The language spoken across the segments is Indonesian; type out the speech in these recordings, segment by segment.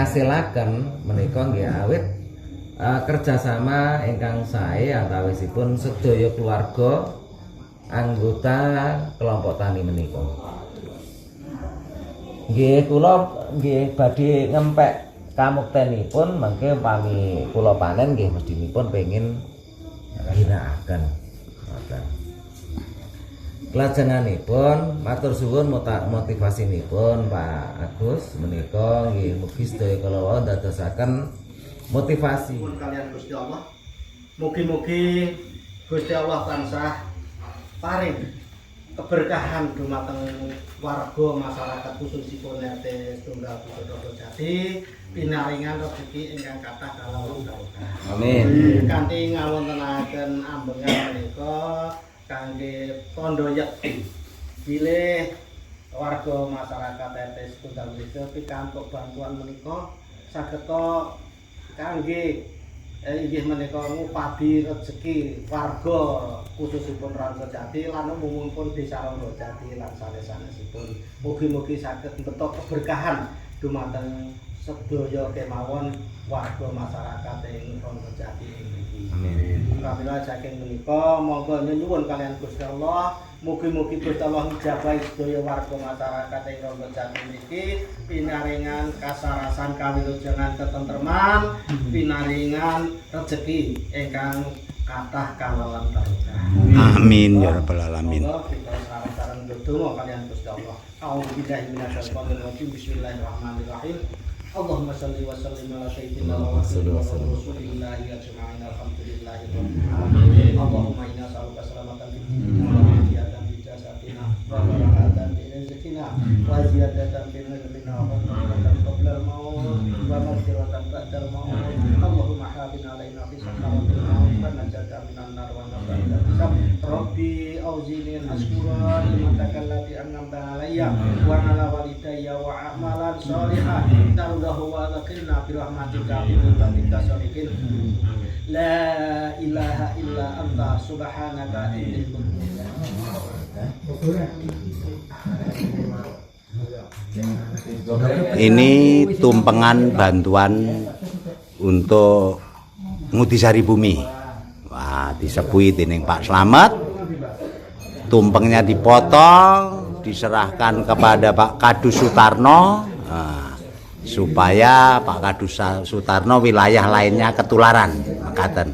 ngasilaken menika nggih awit kerjasama ingkang sae antawisipun sedaya keluarga anggota kelompok tani menika. Nggih kula nggih badhe ngempek kamuktenipun mangke upami kula panen nggih mestinipun pengin ginakaken. Ngoten. Kelajenganipun matur suwun motivasinipun Pak Agus menika nggih mugi sedaya kula dadosaken motivasi kalian Gusti Allah. Mugi-mugi Gusti Allah tansah paring keberkahan dumateng warga masyarakat khususipun RT Setunggal Bukit Jati pinaringan rezeki ingkang kathah kalawan barokah. Amin. Kanthi ngawontenaken ambengan menika kangge tondo yekti bilih warga masyarakat RT Setunggal Bukit pikantuk bantuan menika sageta kangge inggih menika ngupadi rezeki warga khususipun Ranggajati lan umumipun Desa Ranggajati lan sanes-sanesipun. Mugi-mugi saged mbetok keberkahan dumateng sedaya kemawon warga masyarakat ing Ranggajati ing mriki. Amin. Pramila saking menika monggo nyuwun kalian Gusti Allah mugi-mugi Gusti Allah njabahi sedaya warga masyarakat ing Ranggajati mriki pinaringan kasarasan kawilujengan ketentreman pinaringan rezeki ingkang kathah kalawan barokah. Amin ya rabbal alamin. Monggo kita sareng-sareng ndedonga kalian Gusti Allah. A'udzubillahi minasyaitonir rajim. Bismillahirrahmanirrahim. Allahumma shalli wa sallim ala sayyidina wa rasulillahi ajma'in. Alhamdulillahi rabbil alamin. Allahumma inna nas'aluka salamatan fid din wa afiyatan fid jasadina wa barakatan fi rizqina wa ziyadatan fi rizqina wa rahmatan qabla al-maut wa maghfiratan ba'da al-maut. Allahumma hafidh alaina fi sakaratil maut wa najatna minan nar wa nafa'na bisab. Rabbi auzini an ashkura ni'mataka allati an'amta alayya wa ala walidayya wa amalan sholihan tardahu wa adzkirna bi rahmatika fi ibadika sholihin. La ilaha illa anta subhanaka inni kuntu Ini tumpengan bantuan untuk Ngudisari Bumi. Wah, disebut dening Pak Slamet. Tumpengnya dipotong, diserahkan kepada Pak Kadus Sutarno. Supaya Pak Kadus Sutarno wilayah lainnya ketularan mekaten.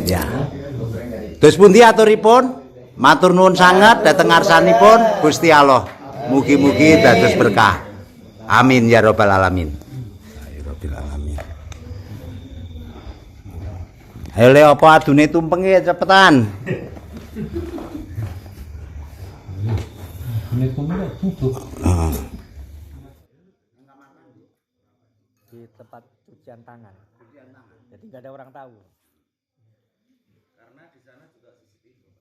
Ya. Terus pundi aturipun? Matur nuwun sangat dhateng ngarsanipun Gusti Allah. Mugi-mugi dados berkah. Amin ya rabbal alamin. Ya rabbil alamin. Ayo le apa adune tumpenge cepetan. Di tempat cucian tangan. Jadi nggak ada orang tahu. Karena di sana juga CCTV.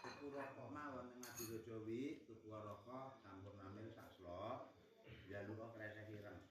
Tuku rokok mawon ning Madirejo wi, tuku rokok campur namil sak slok, ya lupa kresek ireng.